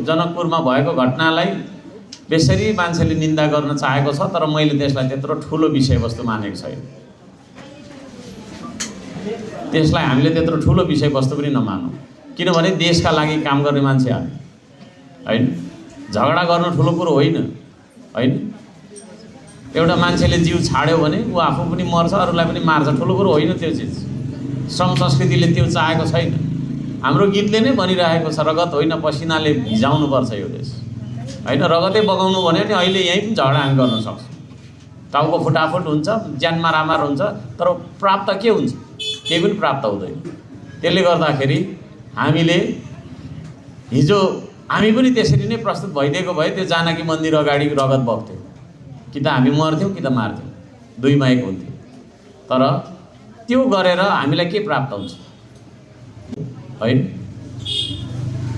जनकपुरमा भएको घटनालाई बेसरी मान्छेले निन्दा गर्न चाहेको छ, तर मैले त्यसलाई त्यत्रो ठुलो विषयवस्तु मानेको छैन। त्यसलाई हामीले त्यत्रो ठुलो विषयवस्तु पनि नमानौँ, किनभने देशका लागि काम गर्ने मान्छे हामी हैन। झगडा गर्नु ठुलो कुरो होइन हैन। एउटा मान्छेले जीव छाड्यो भने ऊ आफू पनि मर्छ, अरूलाई पनि मार्छ, ठुलो कुरो होइन त्यो चिज। श्रम संस्कृतिले त्यो चाहेको छैन। हाम्रो गीतले नै भनिरहेको छ, रगत होइन पसिनाले भिजाउनुपर्छ यो देश हैन। रगतै बगाउनु भने नि अहिले यहीँ पनि झगडा हामी गर्न सक्छौँ। टाउको फुटाफुट हुन्छ, ज्यान मारामार हुन्छ, तर प्राप्त के हुन्छ? केही पनि प्राप्त हुँदैन। त्यसले गर्दाखेरि हामीले हिजो हामी पनि त्यसरी नै प्रस्तुत भइदिएको भए त्यो जानकी मन्दिर अगाडि रगत बग्थ्यो, कि त हामी मर्थ्यौँ कि त मार्थ्यौँ, दुईमा एक हुन्थ्यो। तर त्यो गरेर हामीलाई के प्राप्त हुन्छ हैन?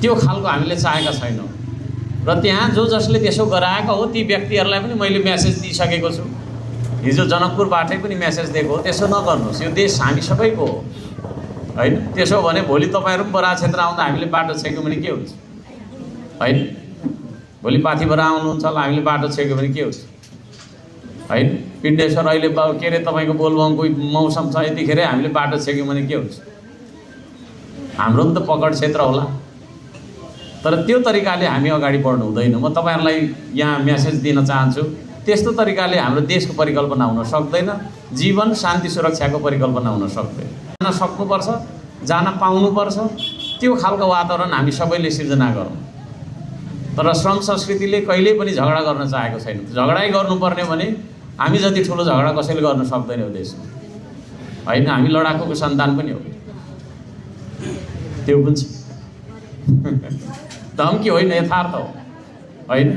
त्यो खालको हामीले चाहेका छैनौँ। र त्यहाँ जो जसले त्यसो गराएको हो ती व्यक्तिहरूलाई पनि मैले मेसेज दिइसकेको छु। हिजो जनकपुरबाटै पनि मेसेज दिएको हो, त्यसो नगर्नुहोस्, यो देश हामी सबैको हो हैन। त्यसो भने भोलि तपाईँहरू पनि बराह क्षेत्र आउँदा हामीले बाटो छेक्यौँ भने के हुन्छ हैन? भोलि पाथिभरा आउनुहुन्छ होला, हामीले बाटो छेक्यौँ भने के हुन्छ हैन? पिण्डेश्वर अहिले के अरे तपाईँको बोलबमको मौसम छ, यतिखेरै हामीले बाटो छेक्यौँ भने के हुन्छ? हाम्रो पनि त पकड क्षेत्र होला। तर त्यो तरिकाले हामी अगाडि बढ्नु हुँदैन। म तपाईँहरूलाई यहाँ मेसेज दिन चाहन्छु, त्यस्तो तरिकाले हाम्रो देशको परिकल्पना हुन सक्दैन, जीवन शान्ति सुरक्षाको परिकल्पना हुन सक्दैन। जान सक्नुपर्छ, जान पाउनुपर्छ, त्यो खालको वातावरण हामी सबैले सिर्जना गरौँ। तर श्रम संस्कृतिले कहिल्यै पनि झगडा गर्न चाहेको छैन। झगडै गर्नुपर्ने भने हामी जति ठुलो झगडा कसैले गर्न सक्दैन यो देशमा हैन। हामी लडाकुको सन्तान पनि हो, त्यो पनि छ। धम्की होइन, यथार्थ हो हैन।